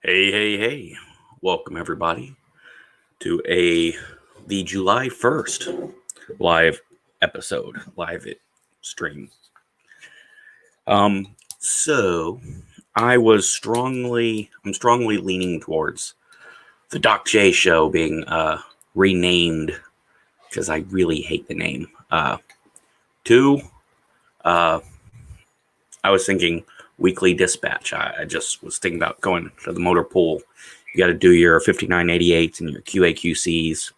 Hey. Welcome everybody to the July 1st live episode, live stream. So I'm strongly leaning towards the Doc J show being renamed because I really hate the name. I was thinking Weekly Dispatch. I just was thinking about going to the motor pool. You got to do your 5988s and your QAQCs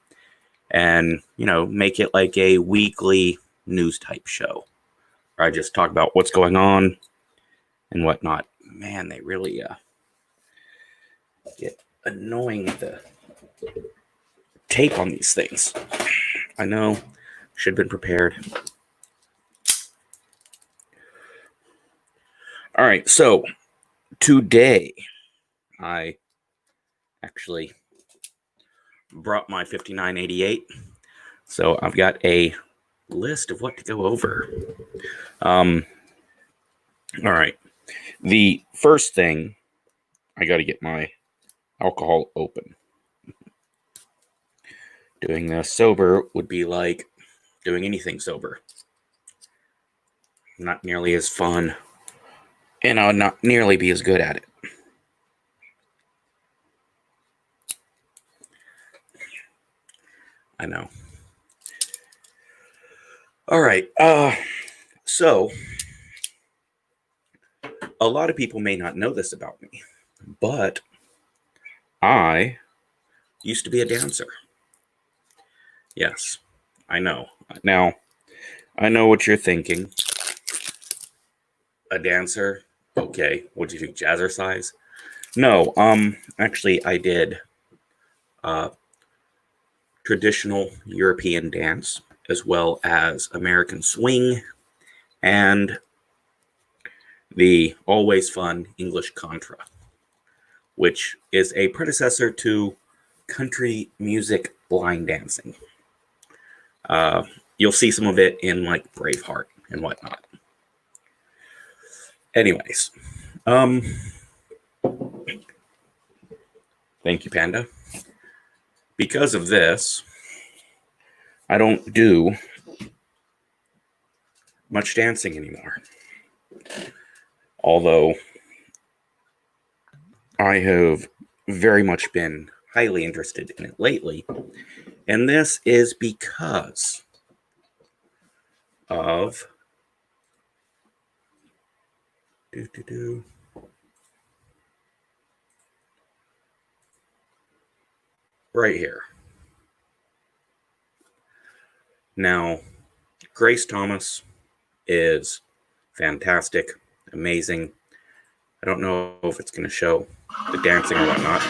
and, make it like a weekly news type show where I just talk about what's going on and whatnot. Man, they really get annoying with the tape on these things. I know, should have been prepared. All right, so today I actually brought my 5988, so I've got a list of what to go over. All right, the first thing, I got to get my alcohol open. Doing this sober would be like doing anything sober. Not nearly as fun, and I'll not nearly be as good at it. I know. All right. So a lot of people may not know this about me, but I used to be a dancer. Yes, I know. Now, I know what you're thinking. A dancer? Okay. What'd you do? Jazzercise? No, actually I did traditional European dance as well as American swing and the always fun English contra, which is a predecessor to country music line dancing. You'll see some of it in like Braveheart and whatnot. Anyways, thank you, Panda. Because of this, I don't do much dancing anymore. Although I have very much been highly interested in it lately. And this is because of right here. Now, Grace Thomas is fantastic, amazing. I don't know if it's going to show the dancing or whatnot.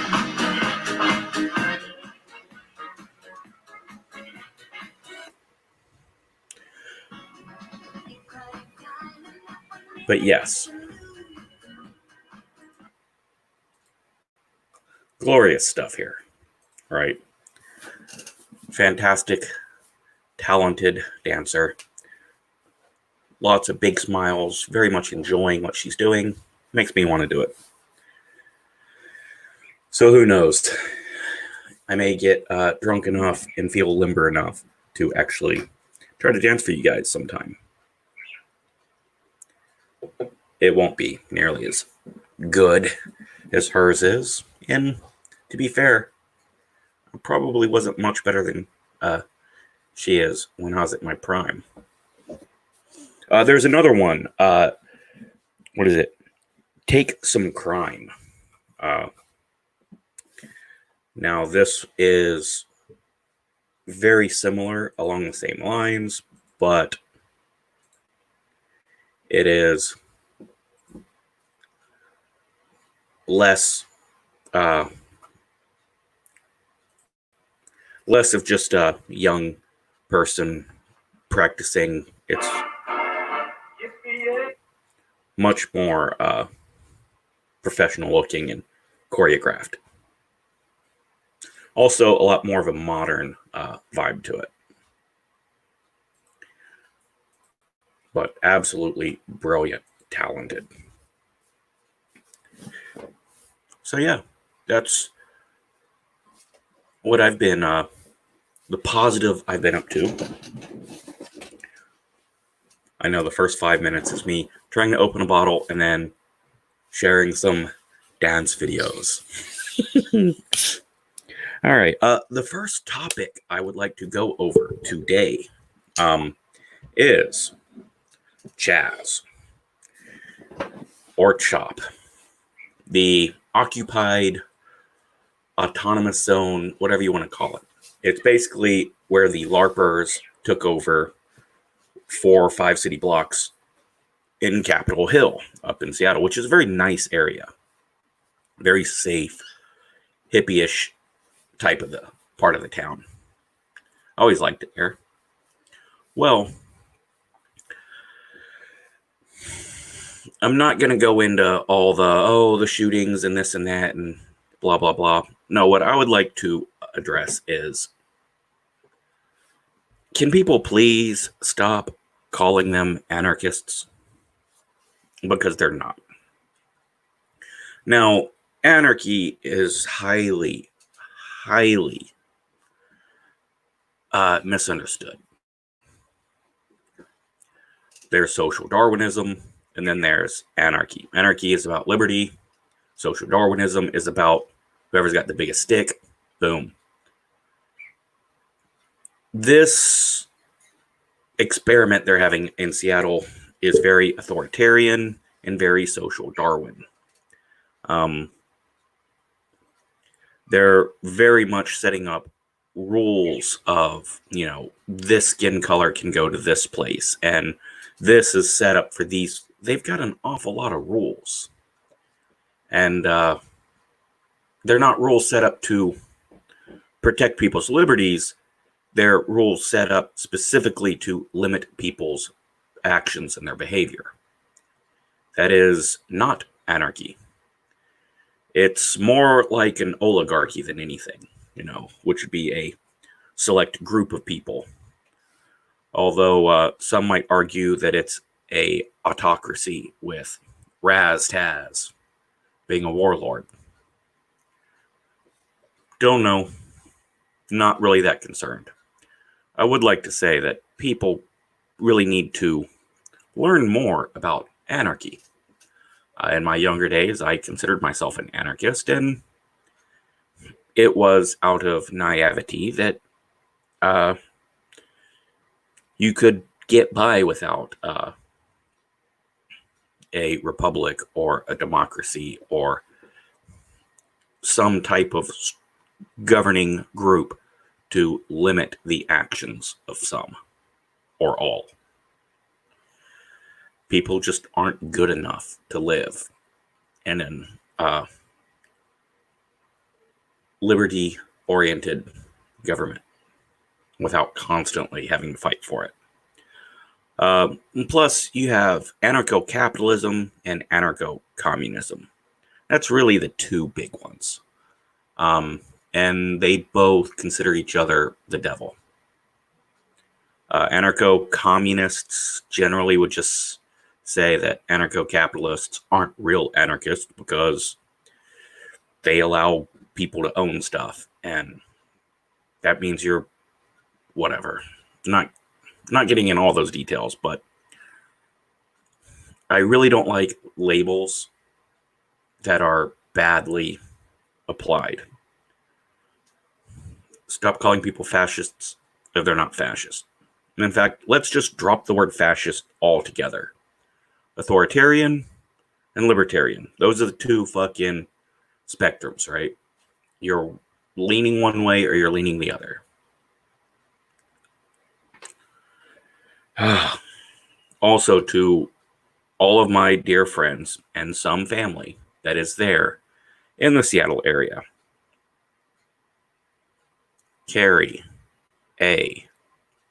But yes, glorious stuff here, right? Fantastic, talented dancer. Lots of big smiles, very much enjoying what she's doing. Makes me want to do it. So who knows? I may get drunk enough and feel limber enough to actually try to dance for you guys sometime. It won't be nearly as good as hers is. And to be fair, I probably wasn't much better than she is when I was at my prime. There's another one. What is it? Take Some Crime. Now, this is very similar along the same lines, but it is less of just a young person practicing. It's much more professional looking and choreographed. Also, a lot more of a modern vibe to it. But absolutely brilliant, talented. So yeah, that's what I've been, the positive I've been up to. I know the first 5 minutes is me trying to open a bottle and then sharing some dance videos. All right. The first topic I would like to go over today is Chaz or CHOP, the occupied autonomous zone, whatever you want to call it. It's basically where the LARPers took over 4 or 5 city blocks in Capitol Hill up in Seattle, which is a very nice area. Very safe, hippie-ish type of the part of the town. I always liked it there. Well, I'm not going to go into all the shootings and this and that and blah, blah, blah. No, what I would like to address is, can people please stop calling them anarchists? Because they're not. Now, anarchy is highly, highly misunderstood. There's social Darwinism, and then there's anarchy. Anarchy is about liberty. Social Darwinism is about whoever's got the biggest stick. Boom. This experiment they're having in Seattle is very authoritarian and very social Darwin. They're very much setting up rules of, this skin color can go to this place, and this is set up for these. They've got an awful lot of rules. And they're not rules set up to protect people's liberties. They're rules set up specifically to limit people's actions and their behavior. That is not anarchy. It's more like an oligarchy than anything, which would be a select group of people. Although some might argue that it's a autocracy with Raz Taz being a warlord. Don't know. Not really that concerned. I would like to say that people really need to learn more about anarchy. In my younger days, I considered myself an anarchist, and it was out of naivety that you could get by without a republic or a democracy or some type of governing group to limit the actions of some or all. People just aren't good enough to live in an liberty-oriented government without constantly having to fight for it. Plus, you have anarcho-capitalism and anarcho-communism. That's really the two big ones. And they both consider each other the devil. Anarcho-communists generally would just say that anarcho-capitalists aren't real anarchists because they allow people to own stuff, and that means you're whatever. Not getting in all those details, but I really don't like labels that are badly applied. Stop calling people fascists if they're not fascist. And in fact, let's just drop the word fascist altogether. Authoritarian and libertarian. Those are the two fucking spectrums, right? You're leaning one way or you're leaning the other. Also, to all of my dear friends and some family that is there in the Seattle area, carry a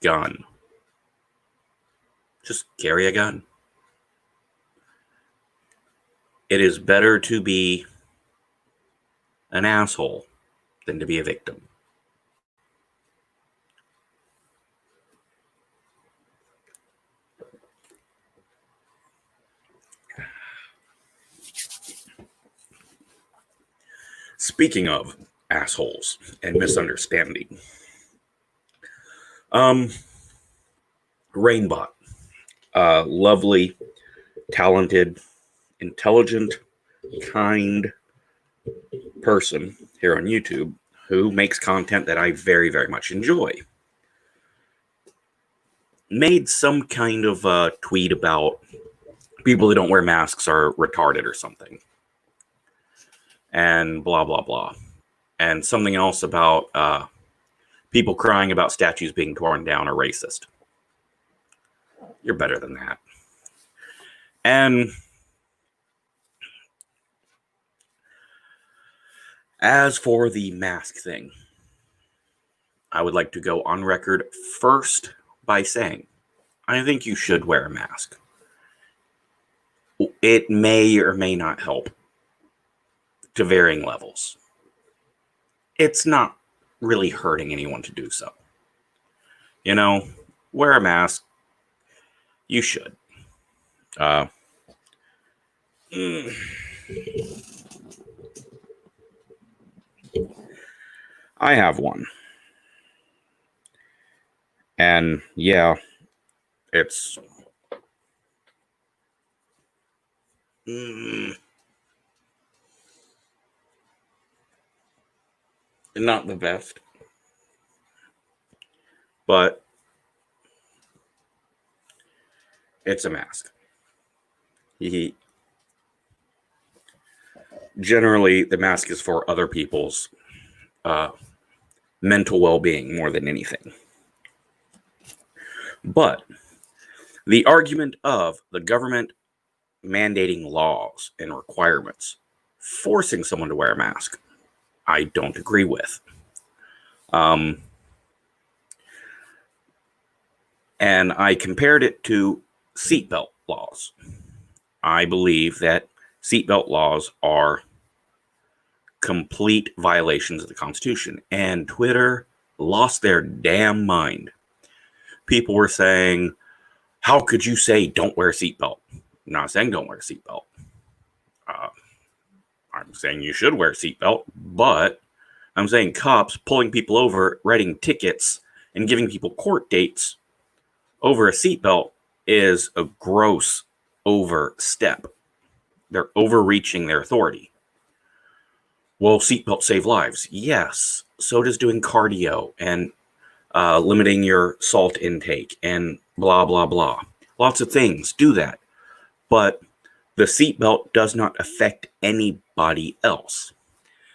gun. Just carry a gun. It is better to be an asshole than to be a victim. Speaking of assholes and misunderstanding, Rainbot, lovely, talented, intelligent, kind person here on YouTube who makes content that I very, very much enjoy, made some kind of tweet about people who don't wear masks are retarded or something, and blah, blah, blah. And something else about people crying about statues being torn down are racist. You're better than that. And as for the mask thing, I would like to go on record first by saying, I think you should wear a mask. It may or may not help to varying levels. It's not really hurting anyone to do so. You know, wear a mask. You should. I have one. And yeah, it's not the best. But it's a mask. Generally, the mask is for other people's mental well-being more than anything. But the argument of the government mandating laws and requirements, forcing someone to wear a mask, I don't agree with. And I compared it to seatbelt laws. I believe that seatbelt laws are complete violations of the Constitution, and Twitter lost their damn mind. People were saying, how could you say don't wear a seatbelt? I'm not saying don't wear a seatbelt. I'm saying you should wear a seatbelt, but I'm saying cops pulling people over, writing tickets, and giving people court dates over a seatbelt is a gross overstep. They're overreaching their authority. Well, seatbelts save lives. Yes, so does doing cardio and limiting your salt intake and blah, blah, blah. Lots of things do that. But the seatbelt does not affect anybody else.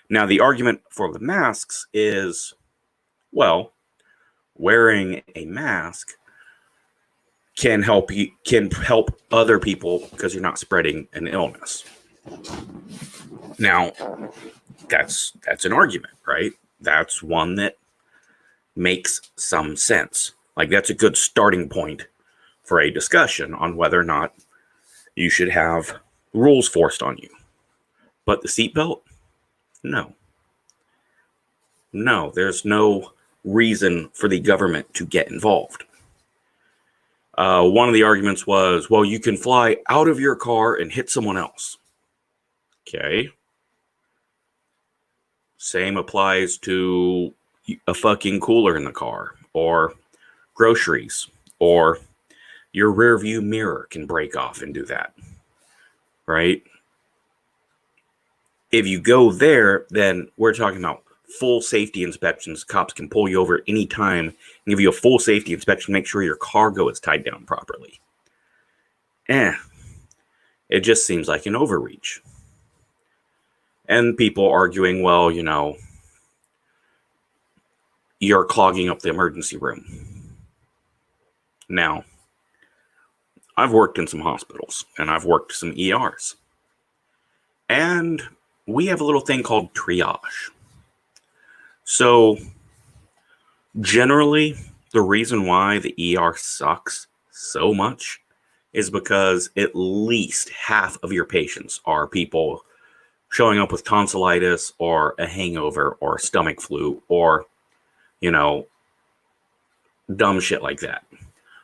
Now, the argument for the masks is, well, wearing a mask can help other people because you're not spreading an illness. Now, that's an argument, right? That's one that makes some sense. Like, that's a good starting point for a discussion on whether or not you should have rules forced on you. But the seatbelt? No. No, there's no reason for the government to get involved. One of the arguments was, well, you can fly out of your car and hit someone else. Okay. Same applies to a fucking cooler in the car, or groceries, or your rear view mirror can break off and do that. Right? If you go there, then we're talking about full safety inspections. Cops can pull you over anytime and give you a full safety inspection, make sure your cargo is tied down properly. It just seems like an overreach. And people arguing, well, you know, you're clogging up the emergency room. Now, I've worked in some hospitals, and I've worked some ERs. And we have a little thing called triage. So, generally, the reason why the ER sucks so much is because at least half of your patients are people showing up with tonsillitis or a hangover or stomach flu or, you know, dumb shit like that.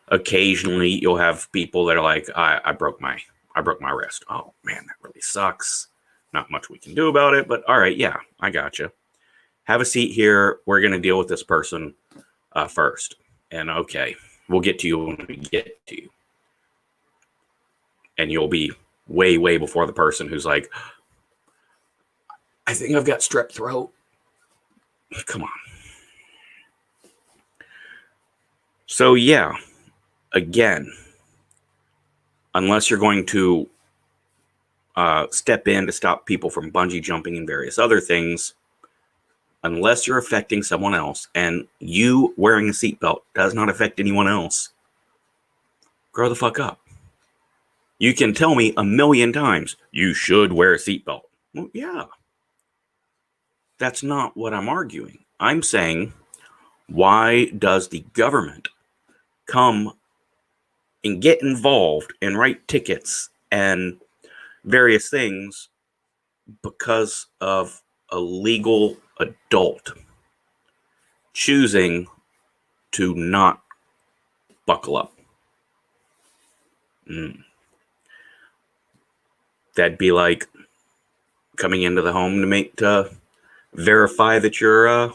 Occasionally, you'll have people that are like, I broke my wrist. Oh man, that really sucks. Not much we can do about it, but all right, yeah, I gotcha. Have a seat here. We're going to deal with this person first. And okay, we'll get to you when we get to you. And you'll be way, way before the person who's like, I think I've got strep throat. Come on. So yeah, again, unless you're going to step in to stop people from bungee jumping and various other things, unless you're affecting someone else, and you wearing a seatbelt does not affect anyone else, grow the fuck up. You can tell me 1,000,000 times, you should wear a seatbelt. Well, yeah. That's not what I'm arguing. I'm saying, why does the government come and get involved and write tickets and various things because of a legal adult choosing to not buckle up? That'd be like coming into the home to verify that you're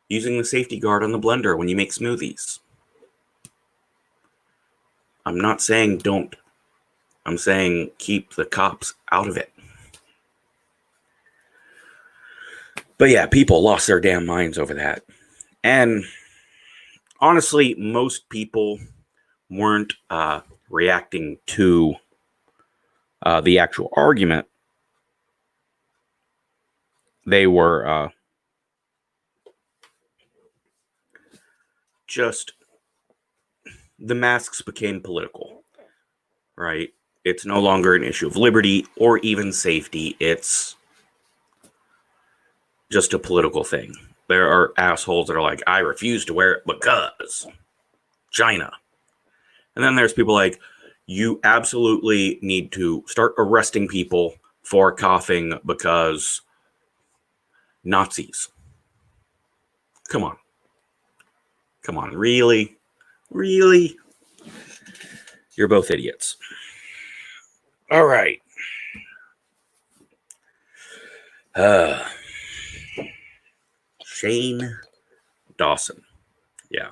using the safety guard on the blender when you make smoothies. I'm not saying don't. I'm saying keep the cops out of it. But yeah, people lost their damn minds over that. And honestly, most people weren't reacting to the actual argument. They were just, the masks became political, right? It's no longer an issue of liberty or even safety. It's just a political thing. There are assholes that are like, I refuse to wear it because China. And then there's people like, you absolutely need to start arresting people for coughing because Nazis. Come on. Come on. Really? Really? You're both idiots. All right. Shane Dawson. Yeah.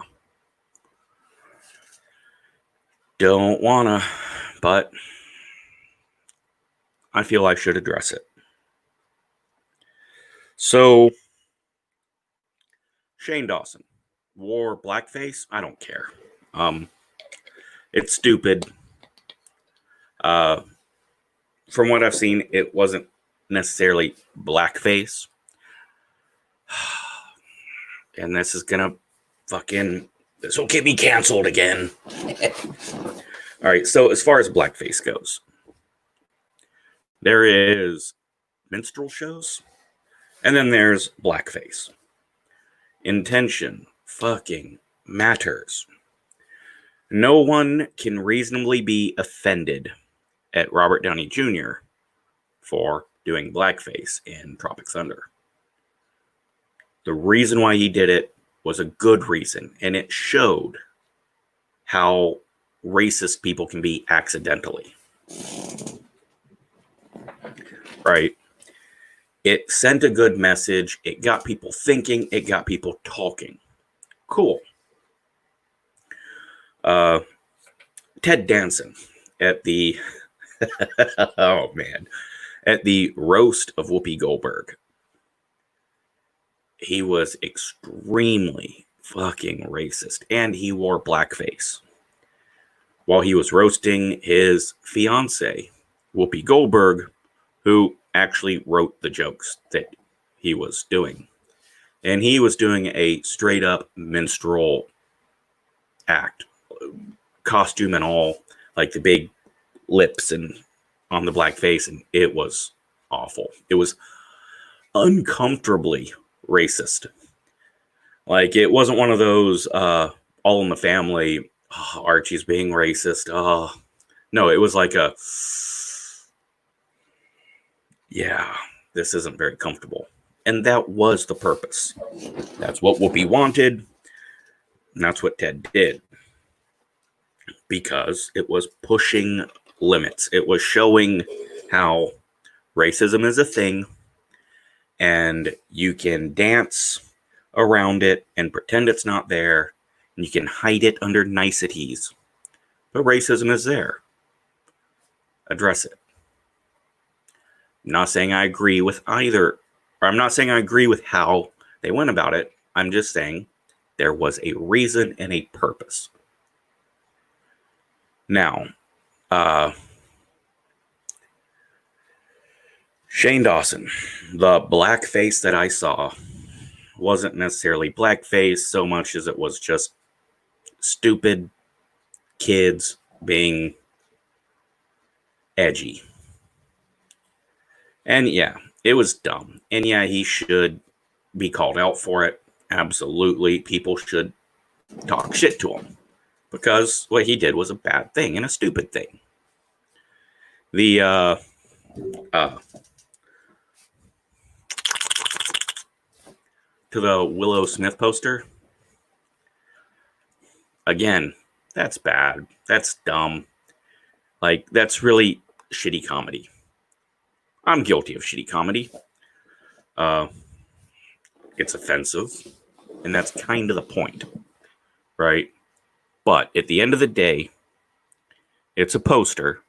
Don't wanna, but I feel I should address it. So, Shane Dawson wore blackface. I don't care. It's stupid. From what I've seen, it wasn't necessarily blackface. And this is gonna this will get me canceled again. All right, so as far as blackface goes, there is minstrel shows, and then there's blackface. Intention fucking matters. No one can reasonably be offended at Robert Downey Jr. for doing blackface in Tropic Thunder. The reason why he did it was a good reason, and it showed how racist people can be accidentally. Right? It sent a good message. It got people thinking. It got people talking. Cool. Ted Danson at the oh man, at the roast of Whoopi Goldberg, he was extremely fucking racist, and he wore blackface while he was roasting his fiance, Whoopi Goldberg, who actually wrote the jokes that he was doing. And he was doing a straight up minstrel act, costume and all, like the big lips and on the black face, and it was awful. It was uncomfortably racist. Like, it wasn't one of those All in the Family, oh, Archie's being racist. Oh, no, it was like yeah, this isn't very comfortable. And that was the purpose. That's what Whoopi wanted. And that's what Ted did. Because it was pushing limits. It was showing how Racism is a thing, and you can dance around it and pretend it's not there, and you can hide it under niceties. But racism is there. Address it. I'm not saying I agree with either, or I'm not saying I agree with how they went about it. I'm just saying there was a reason and a purpose. Now, Shane Dawson, the blackface that I saw wasn't necessarily blackface so much as it was just stupid kids being edgy. And yeah, it was dumb. And yeah, he should be called out for it. Absolutely. People should talk shit to him because what he did was a bad thing and a stupid thing. To the Willow Smith poster, again, that's bad. That's dumb. Like, that's really shitty comedy. I'm guilty of shitty comedy. It's offensive, and that's kind of the point, right? But at the end of the day, it's a poster.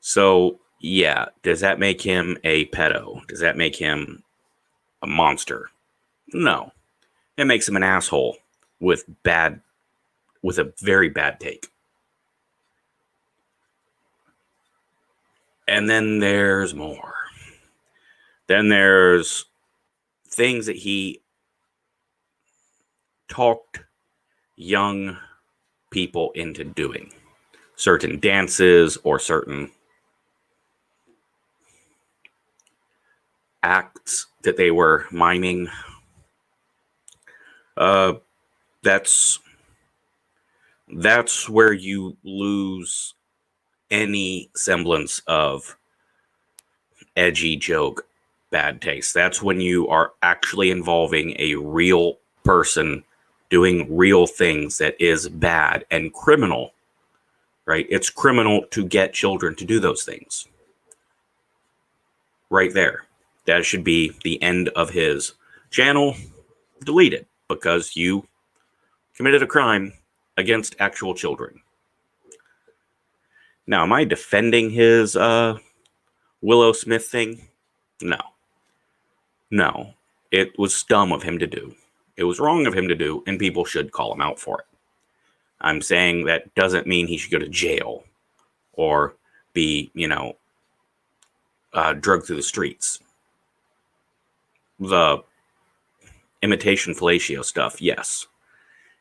So, yeah, does that make him a pedo? Does that make him a monster? No. It makes him an asshole with a very bad take. And then there's more. Then there's things that he talked young people into doing. Certain dances or certain acts that they were miming. That's where you lose any semblance of edgy joke, bad taste. That's when you are actually involving a real person doing real things that is bad and criminal, right? It's criminal to get children to do those things. Right there. That should be the end of his channel. Delete it because you committed a crime against actual children. Now, am I defending his Willow Smith thing? No. No. It was dumb of him to do. It was wrong of him to do, and people should call him out for it. I'm saying that doesn't mean he should go to jail or be, drugged through the streets. The imitation fellatio stuff, yes.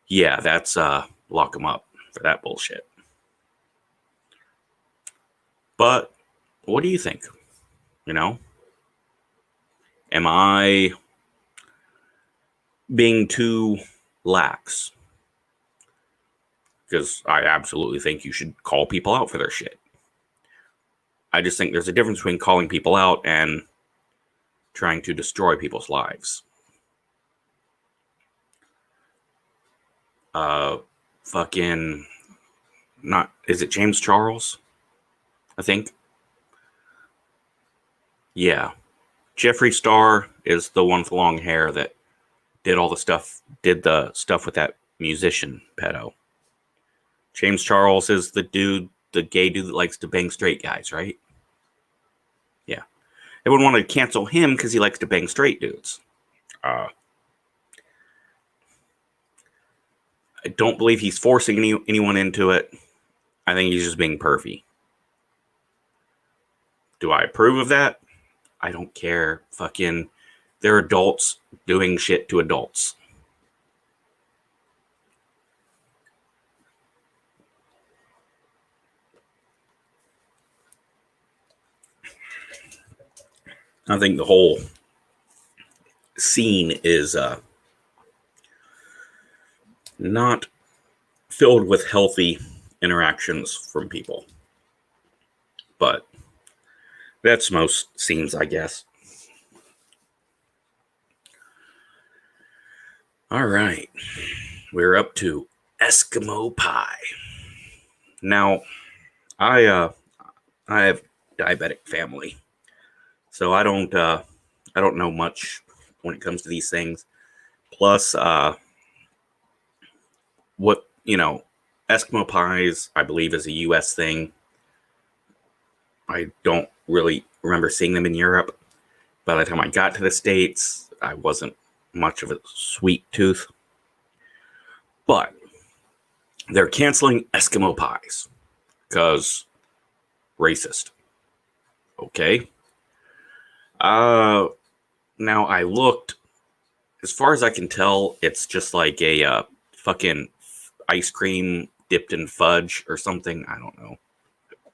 Yeah, that's lock him up for that bullshit. But what do you think? Am I being too lax? Because I absolutely think you should call people out for their shit. I just think there's a difference between calling people out and trying to destroy people's lives. Is it James Charles? I think. Yeah. Jeffree Star is the one with long hair that did the stuff with that musician pedo. James Charles is the gay dude that likes to bang straight guys, right? Yeah. Everyone wanted to cancel him because he likes to bang straight dudes. I don't believe he's forcing anyone into it. I think he's just being pervy. Do I approve of that? I don't care. Fucking, they're adults doing shit to adults. I think the whole scene is not filled with healthy interactions from people. But that's most scenes, I guess. All right. We're up to Eskimo Pie. Now, I I have diabetic family, so I don't know much when it comes to these things. Plus, what Eskimo pies, I believe, is a U.S. thing. I don't really remember seeing them in Europe. By the time I got to the States, I wasn't much of a sweet tooth. But they're canceling Eskimo pies because racist. Okay. Now I looked. As far as I can tell, it's just like a fucking ice cream dipped in fudge or something. I don't know.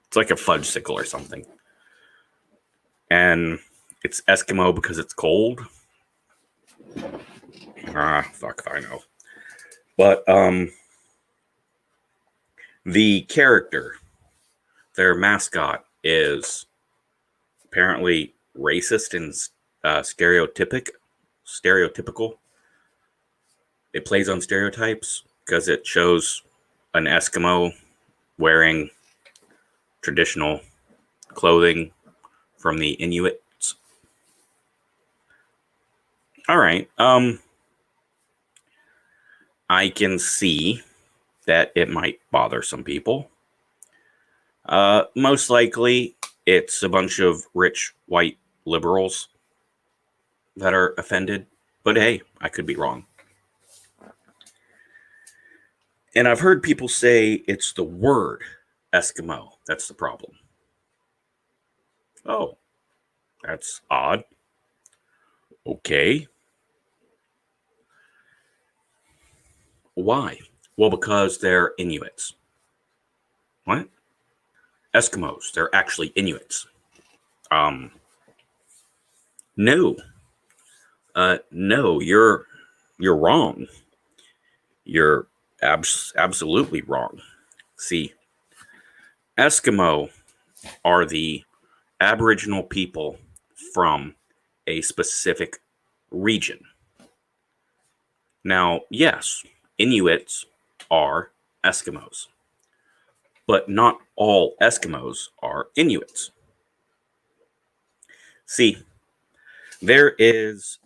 It's like a fudge sickle or something. And it's Eskimo because it's cold. Fuck if I know. But the character, their mascot, is apparently racist and stereotypical. It plays on stereotypes because it shows an Eskimo wearing traditional clothing from the Inuits. All right. I can see that it might bother some people. Most likely, it's a bunch of rich white liberals that are offended. But hey, I could be wrong. And I've heard people say it's the word Eskimo that's the problem. Oh, that's odd. Okay. Why? Well, because they're Inuits. What? Eskimos. They're actually Inuits. No. No, you're wrong. You're absolutely wrong. See, Eskimo are the Aboriginal people from a specific region. Now, yes, Inuits are Eskimos, but not all Eskimos are Inuits. See, there is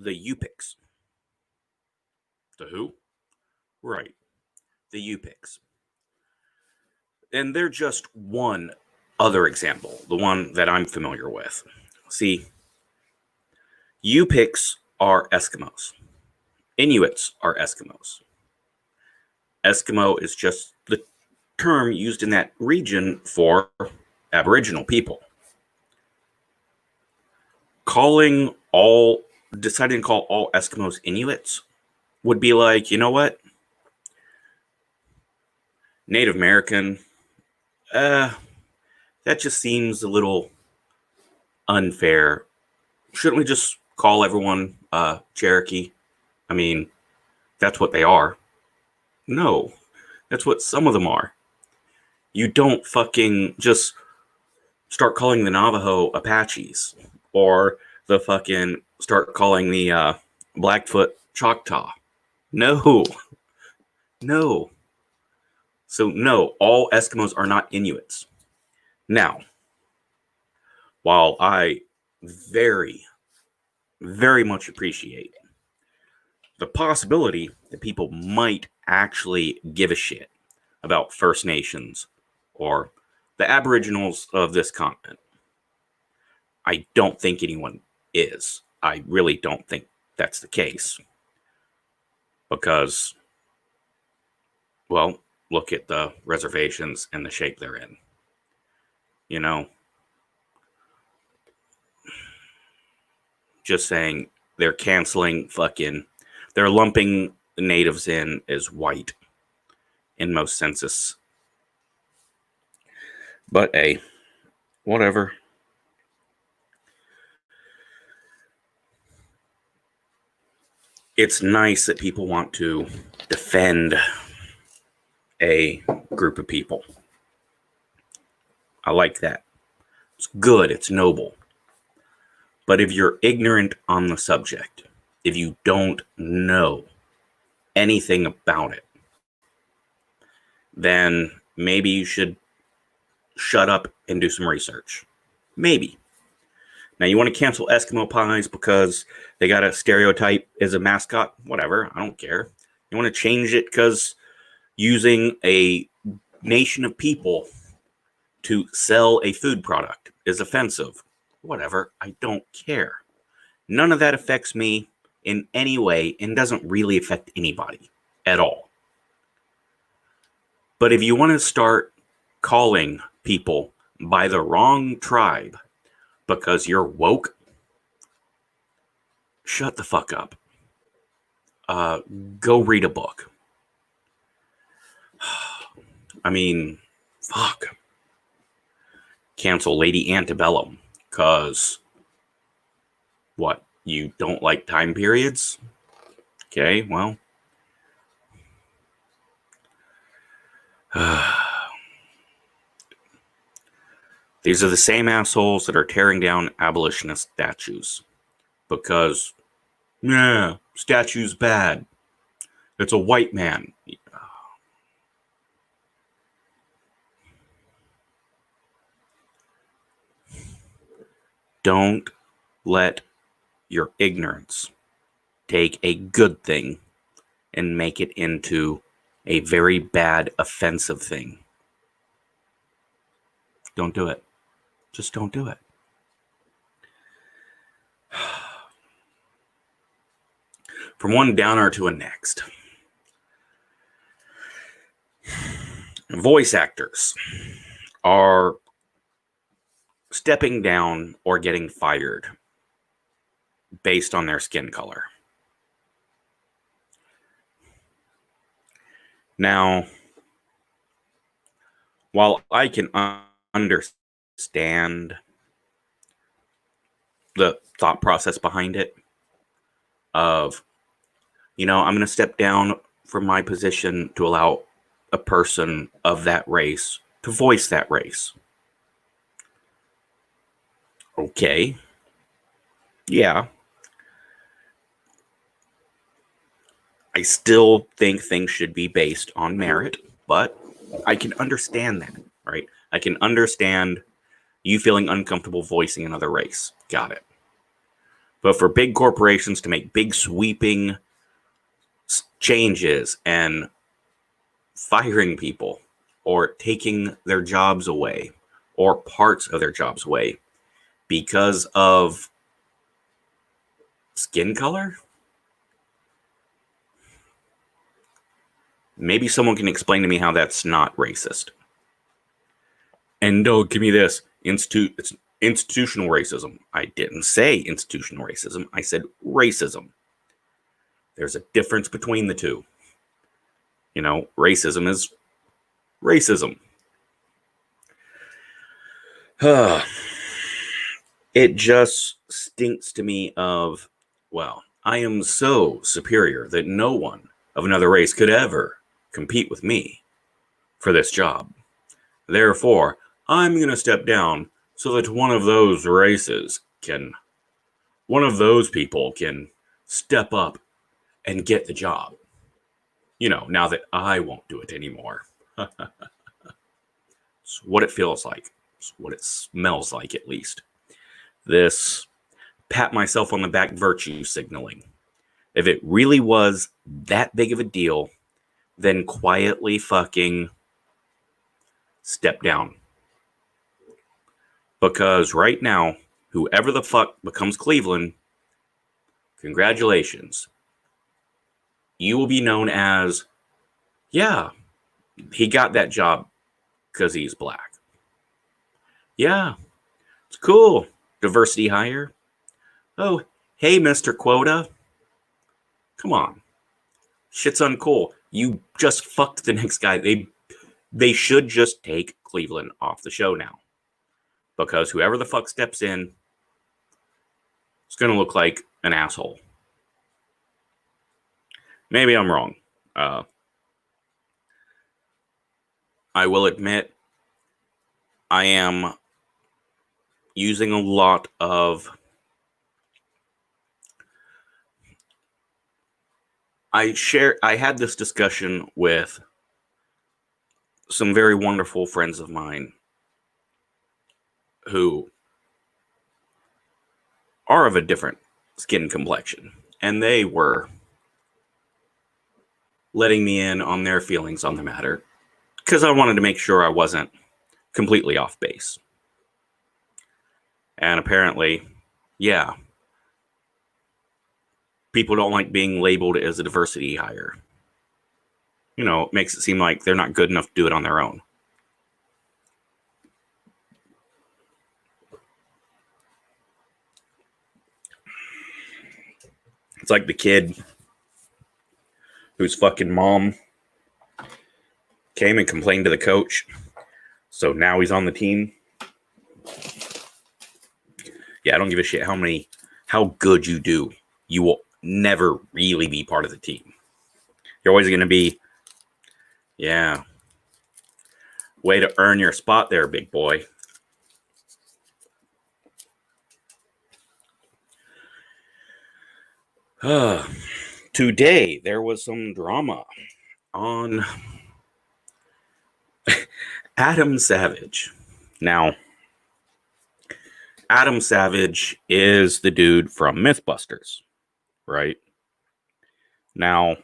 the Yupiks. The who? Right, the Yupiks. And they're just one other example, the one that I'm familiar with. See, Yupiks are Eskimos. Inuits are Eskimos. Eskimo is just the term used in that region for Aboriginal people. Deciding to call all Eskimos Inuits would be like, you know what? Native American, that just seems a little unfair. Shouldn't we just call everyone Cherokee? I mean, that's what they are. No, that's what some of them are. You don't fucking just start calling the Navajo Apaches or the fucking start calling the Blackfoot Choctaw. No. No. So, no, all Eskimos are not Inuits. Now, while I very, very much appreciate the possibility that people might actually give a shit about First Nations or the Aboriginals of this continent, I don't think anyone is. I really don't think that's the case. Because, well, look at the reservations and the shape they're in. You know? Just saying they're canceling they're lumping the natives in as white in most census. But hey, whatever. It's nice that people want to defend a group of people. I like that. It's good. It's noble. But if you're ignorant on the subject, if you don't know anything about it, then maybe you should shut up and do some research. Maybe. Now, you want to cancel Eskimo Pies because they got a stereotype as a mascot? Whatever, I don't care. You want to change it because using a nation of people to sell a food product is offensive? Whatever, I don't care. None of that affects me in any way and doesn't really affect anybody at all. But if you want to start calling people by the wrong tribe because you're woke, shut the fuck up. Go read a book. I mean, fuck. Cancel Lady Antebellum because what? You don't like time periods? Okay, well. These are the same assholes that are tearing down abolitionist statues because, yeah, statue's bad. It's a white man. Don't let your ignorance take a good thing and make it into a very bad, offensive thing. Don't do it. Just don't do it. From one downer to a next. Voice actors are stepping down or getting fired based on their skin color. Now, while I can understand the thought process behind it of, I'm going to step down from my position to allow a person of that race to voice that race. Okay. Yeah. I still think things should be based on merit, but I can understand that, right? I can understand you feeling uncomfortable voicing another race. Got it. But for big corporations to make big sweeping changes and firing people or taking their jobs away or parts of their jobs away because of skin color? Maybe someone can explain to me how that's not racist. And don't give me this. It's institutional racism. I didn't say institutional racism. I said racism. There's a difference between the two. Racism is racism. It just stinks to me of, well, I am so superior that no one of another race could ever compete with me for this job. Therefore, I'm going to step down so that one of those people can step up and get the job. Now that I won't do it anymore. It's what it feels like. It's what it smells like, at least. This pat myself on the back virtue signaling. If it really was that big of a deal, then quietly fucking step down. Because right now, whoever the fuck becomes Cleveland, congratulations. You will be known as, yeah, he got that job because he's black. Yeah, it's cool. Diversity hire. Oh, hey, Mr. Quota. Come on. Shit's uncool. You just fucked the next guy. They should just take Cleveland off the show now. Because whoever the fuck steps in is going to look like an asshole. Maybe I'm wrong. I will admit I am using a lot of... I had this discussion with some very wonderful friends of mine who are of a different skin complexion, and they were letting me in on their feelings on the matter because I wanted to make sure I wasn't completely off base. And apparently, yeah, people don't like being labeled as a diversity hire. You know, it makes it seem like they're not good enough to do it on their own. It's like the kid whose fucking mom came and complained to the coach, so now he's on the team. Yeah, I don't give a shit how good you do. You will never really be part of the team. You're always going to be, yeah, way to earn your spot there, big boy. Today, there was some drama on Adam Savage. Now, Adam Savage is the dude from Mythbusters, right? Now,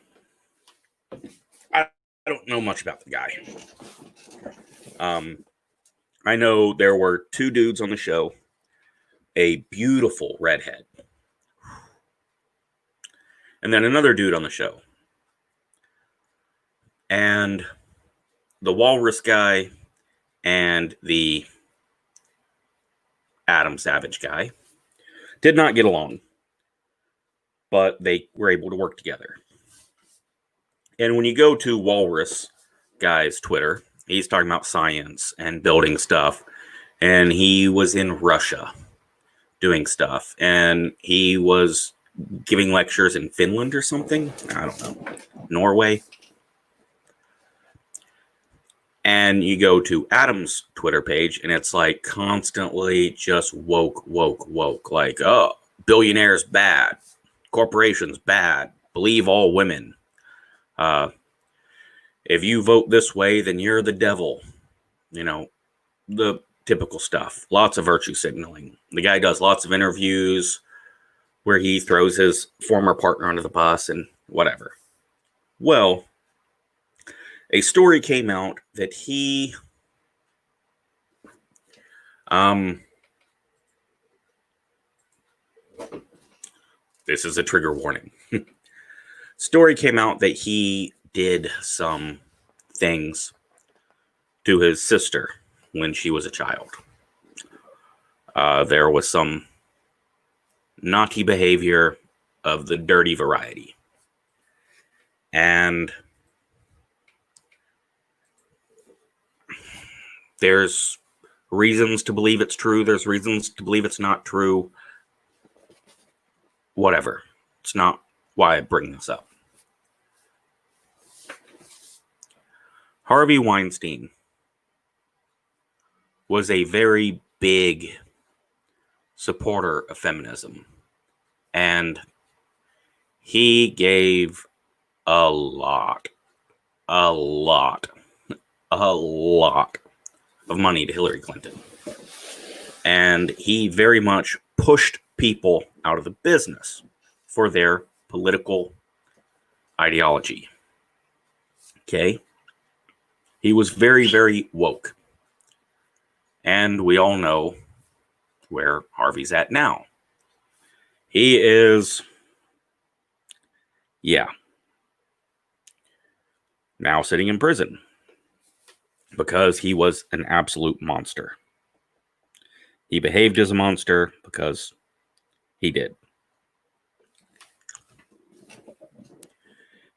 I don't know much about the guy. I know there were two dudes on the show, a beautiful redhead, and then another dude on the show. And the walrus guy and the Adam Savage guy did not get along, but they were able to work together. And when you go to Walrus guy's Twitter, he's talking about science and building stuff. And he was in Russia doing stuff. And he was giving lectures in Finland or something. I don't know. Norway. And you go to Adam's Twitter page, and it's like constantly just woke. Like, oh, billionaires bad. Corporations bad. Believe all women. If you vote this way, then you're the devil. You know, the typical stuff. Lots of virtue signaling. The guy does lots of interviews where he throws his former partner under the bus and whatever. Well, a story came out that he this is a trigger warning. Story came out that he did some things to his sister when she was a child. There was some naughty behavior of the dirty variety. And there's reasons to believe it's true. There's reasons to believe it's not true. Whatever. It's not why I bring this up. Harvey Weinstein was a very big supporter of feminism. And he gave a lot of money to Hillary Clinton. And he very much pushed people out of the business for their political ideology. Okay? He was very, very woke. And we all know where Harvey's at now. He is, now sitting in prison because he was an absolute monster. He behaved as a monster because he did.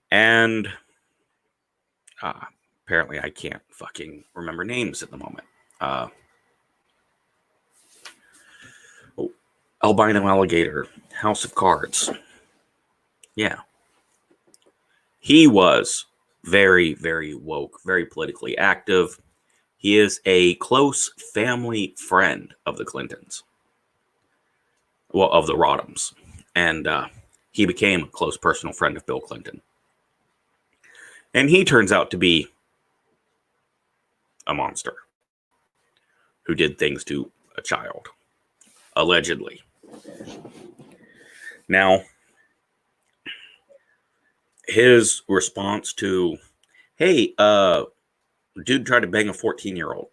And apparently I can't fucking remember names at the moment. Albino Alligator, House of Cards. Yeah. He was very, very woke, very politically active. He is a close family friend of the Clintons. Well, of the Rodhams. And he became a close personal friend of Bill Clinton. And he turns out to be a monster who did things to a child, allegedly. Now, his response to, hey, dude tried to bang a 14-year-old.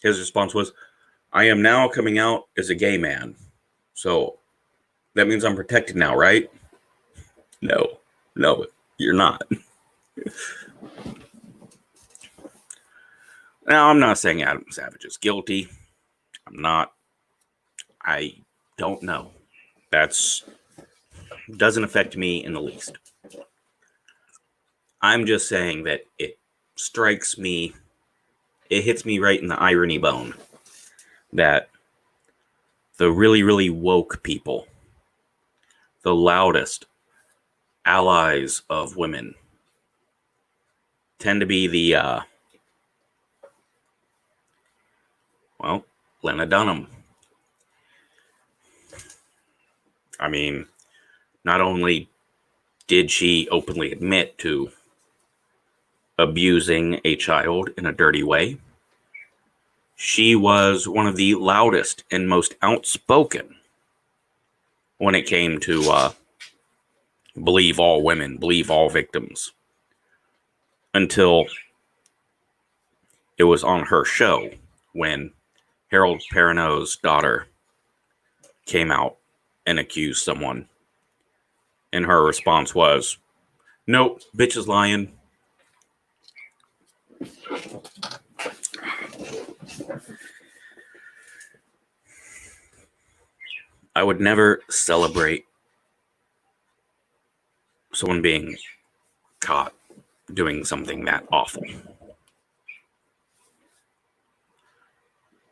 His response was, I am now coming out as a gay man. So that means I'm protected now, right? No, you're not. Now, I'm not saying Adam Savage is guilty. I'm not. I don't know. That's doesn't affect me in the least. I'm just saying that it strikes me, it hits me right in the irony bone that the really, really woke people, the loudest allies of women, tend to be the, Lena Dunham. I mean, not only did she openly admit to abusing a child in a dirty way, she was one of the loudest and most outspoken when it came to believe all women, believe all victims, until it was on her show when Harold Perrineau's daughter came out and accused someone. And her response was, nope, bitch is lying. I would never celebrate someone being caught doing something that awful.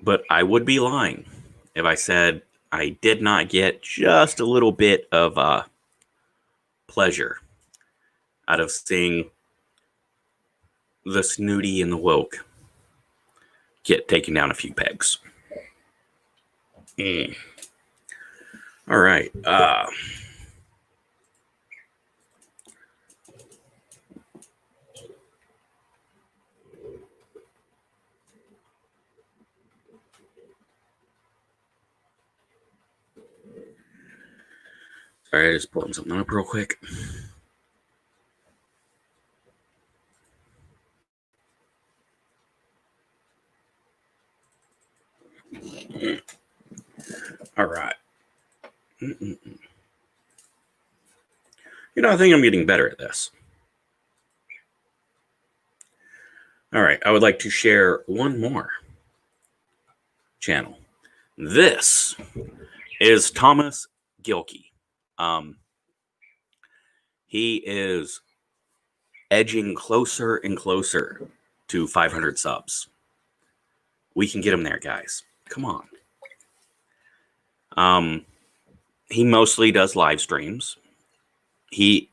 But I would be lying if I said I did not get just a little bit of pleasure out of seeing the snooty and the woke get taken down a few pegs. All right. Sorry, I just pulled something up real quick. All right. You know, I think I'm getting better at this. All right. I would like to share one more channel. This is Thomas Gilkey. He is edging closer and closer to 500 subs. We can get him there, guys. Come on. He mostly does live streams. He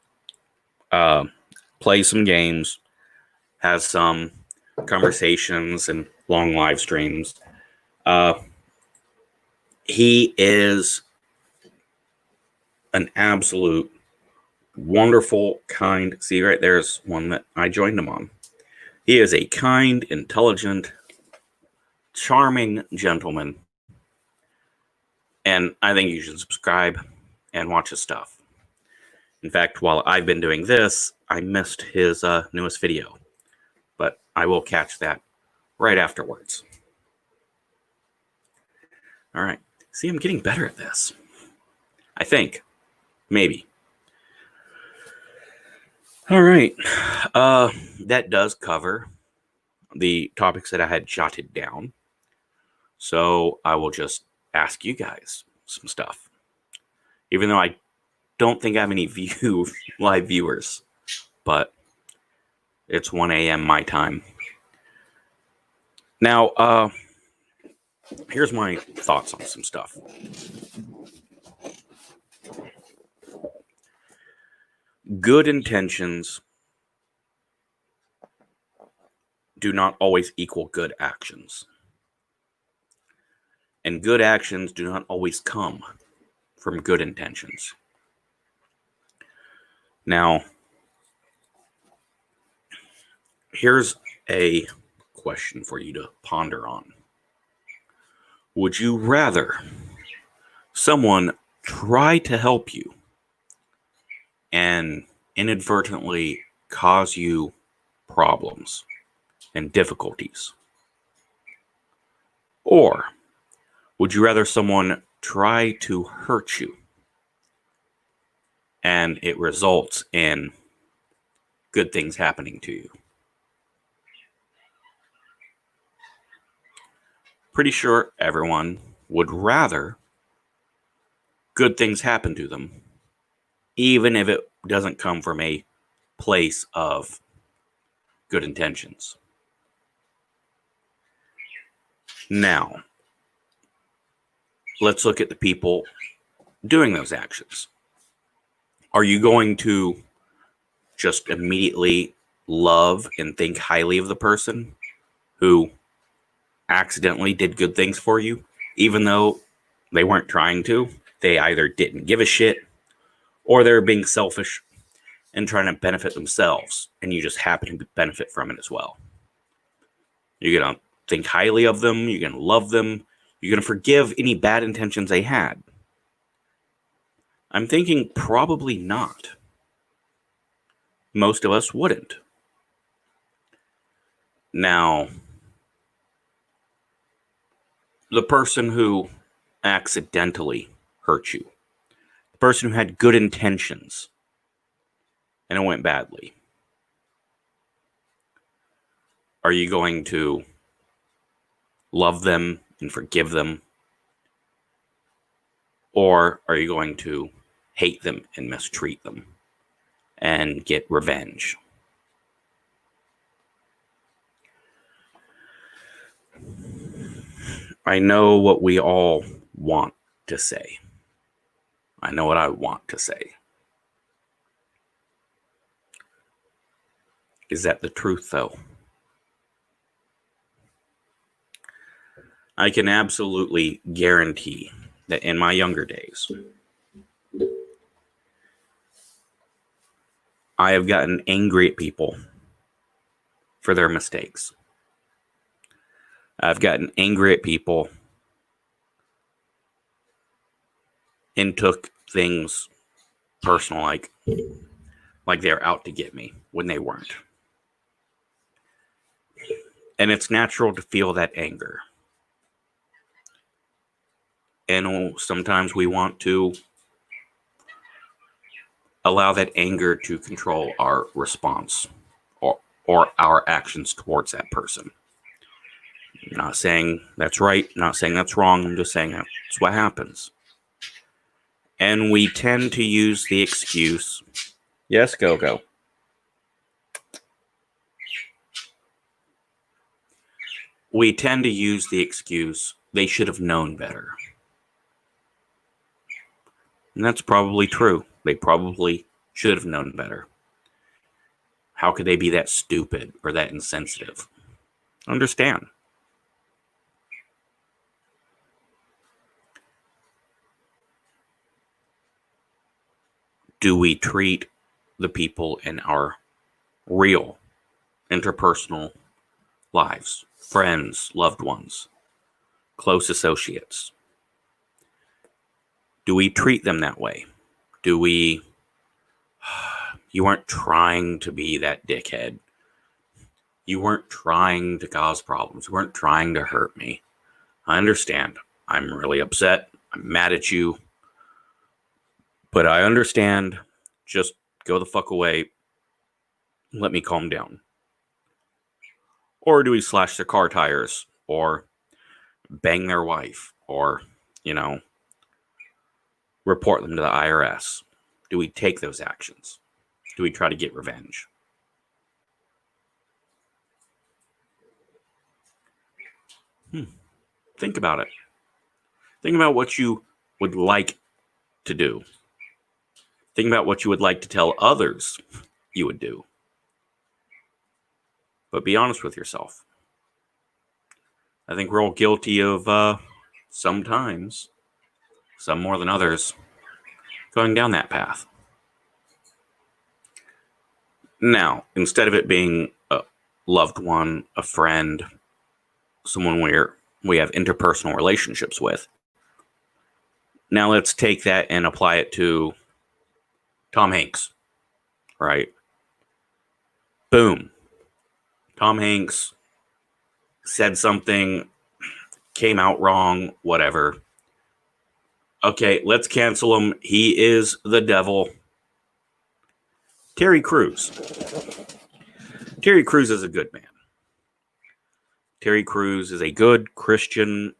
plays some games, has some conversations and long live streams. He is an absolute wonderful, kind. See, right there's one that I joined him on. He is a kind, intelligent, charming gentleman. And I think you should subscribe and watch his stuff. In fact, while I've been doing this, I missed his newest video. But I will catch that right afterwards. All right. See, I'm getting better at this. I think. Maybe. All right. That does cover the topics that I had jotted down. So I will just ask you guys some stuff. Even though I don't think I have any live viewers. But it's 1 a.m. my time. Now, here's my thoughts on some stuff. Good intentions do not always equal good actions. And good actions do not always come from good intentions. Now, here's a question for you to ponder on. Would you rather someone try to help you and inadvertently cause you problems and difficulties? Or would you rather someone try to hurt you and it results in good things happening to you? Pretty sure everyone would rather good things happen to them, even if it doesn't come from a place of good intentions. Now, let's look at the people doing those actions. Are you going to just immediately love and think highly of the person who accidentally did good things for you, even though they weren't trying to? They either didn't give a shit or they're being selfish and trying to benefit themselves, and you just happen to benefit from it as well. You're going to think highly of them. You're going to love them. You're going to forgive any bad intentions they had. I'm thinking probably not. Most of us wouldn't. Now, the person who accidentally hurt you, the person who had good intentions and it went badly, are you going to love them and forgive them? Or are you going to hate them and mistreat them and get revenge? I know what we all want to say. I know what I want to say. Is that the truth, though? I can absolutely guarantee that in my younger days, I have gotten angry at people for their mistakes. I've gotten angry at people and took things personal, like they're out to get me when they weren't. And it's natural to feel that anger. And sometimes we want to allow that anger to control our response or our actions towards that person. I'm not saying that's right, not saying that's wrong, I'm just saying that's what happens. And we tend to use the excuse, yes, go. We tend to use the excuse, they should have known better. And that's probably true. They probably should have known better. How could they be that stupid or that insensitive? Understand. Do we treat the people in our real interpersonal lives, friends, loved ones, close associates? Do we treat them that way? Do we... You weren't trying to be that dickhead. You weren't trying to cause problems. You weren't trying to hurt me. I understand. I'm really upset. I'm mad at you. But I understand. Just go the fuck away. Let me calm down. Or do we slash their car tires? Or bang their wife? Or, report them to the IRS? Do we take those actions? Do we try to get revenge? Think about it. Think about what you would like to do. Think about what you would like to tell others you would do. But be honest with yourself. I think we're all guilty of sometimes, some more than others, going down that path. Now, instead of it being a loved one, a friend, someone we're we have interpersonal relationships with. Now let's take that and apply it to Tom Hanks, right? Boom. Tom Hanks said something, came out wrong, whatever. Okay, let's cancel him. He is the devil. Terry Crews. Terry Crews is a good man. Terry Crews is a good, Christian,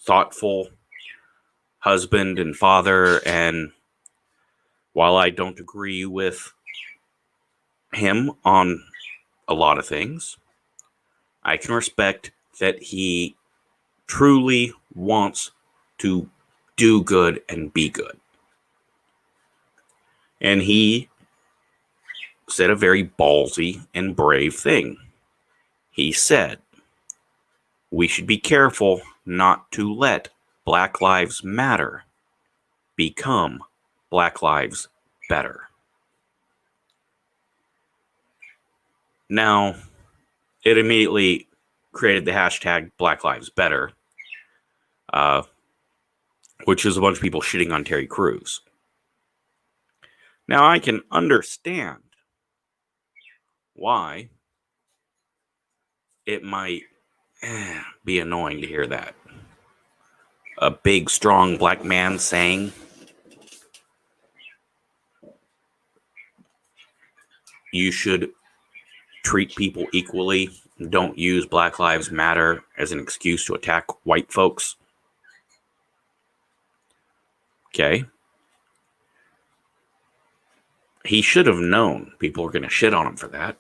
thoughtful husband and father. And while I don't agree with him on a lot of things, I can respect that he truly wants to do good and be good. And he said a very ballsy and brave thing. He said, we should be careful not to let Black Lives Matter become Black Lives Better. Now, it immediately created the hashtag Black Lives Better, which is a bunch of people shitting on Terry Crews. Now, I can understand why it might be annoying to hear that. A big, strong black man saying you should treat people equally. Don't use Black Lives Matter as an excuse to attack white folks. Okay. He should have known people were going to shit on him for that.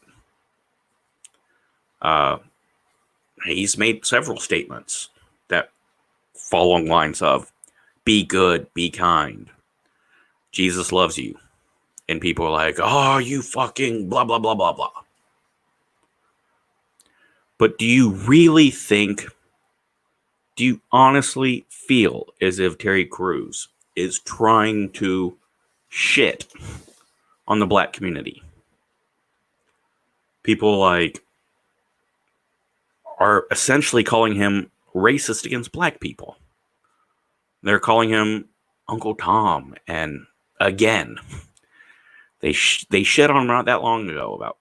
He's made several statements that fall along lines of, be good, be kind. Jesus loves you. And people are like, oh, you fucking blah, blah, blah, blah, blah. But do you honestly feel as if Terry Crews is trying to shit on the black community? People are essentially calling him racist against black people. They're calling him Uncle Tom, and again, they shit on him not that long ago about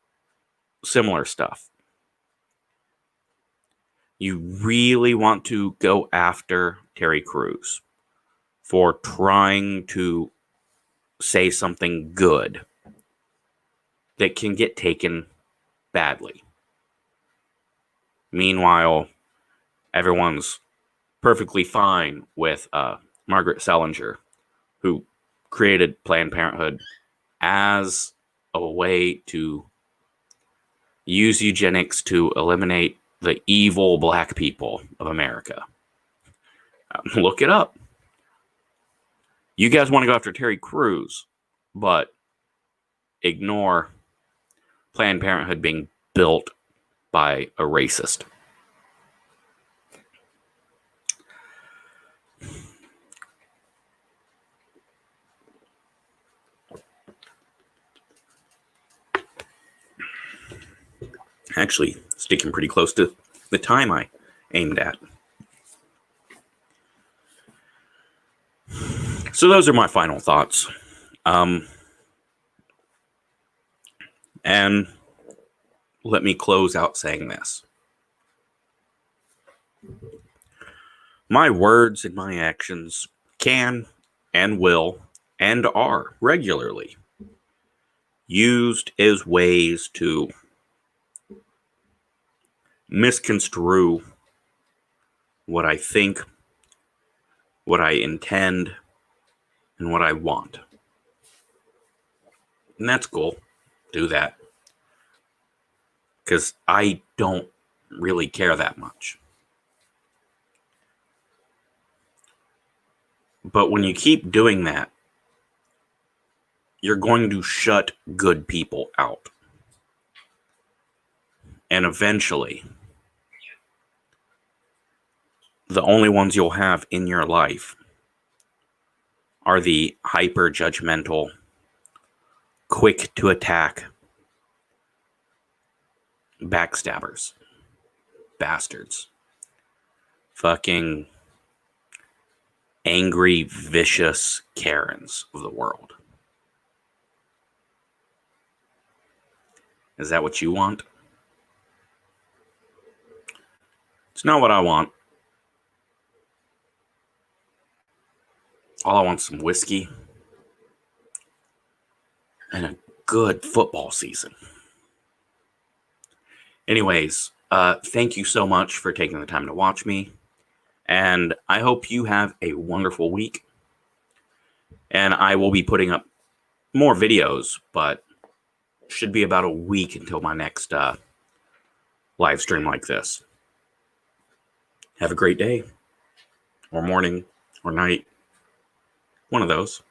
similar stuff. You really want to go after Terry Crews for trying to say something good that can get taken badly. Meanwhile, everyone's perfectly fine with Margaret Salinger, who created Planned Parenthood as a way to use eugenics to eliminate the evil black people of America. Look it up. You guys want to go after Terry Crews, but ignore Planned Parenthood being built by a racist. Actually, sticking pretty close to the time I aimed at. So those are my final thoughts. And let me close out saying this. My words and my actions can and will and are regularly used as ways to misconstrue what I think, what I intend, and what I want. And that's cool. Do that. Because I don't really care that much. But when you keep doing that, you're going to shut good people out. And eventually, the only ones you'll have in your life are the hyper-judgmental, quick to attack, backstabbers, bastards. fucking angry, vicious Karens of the world. Is that what you want? It's not what I want. All I want is some whiskey and a good football season. Anyways, thank you so much for taking the time to watch me. And I hope you have a wonderful week. And I will be putting up more videos, but should be about a week until my next live stream like this. Have a great day, or morning, or night. One of those.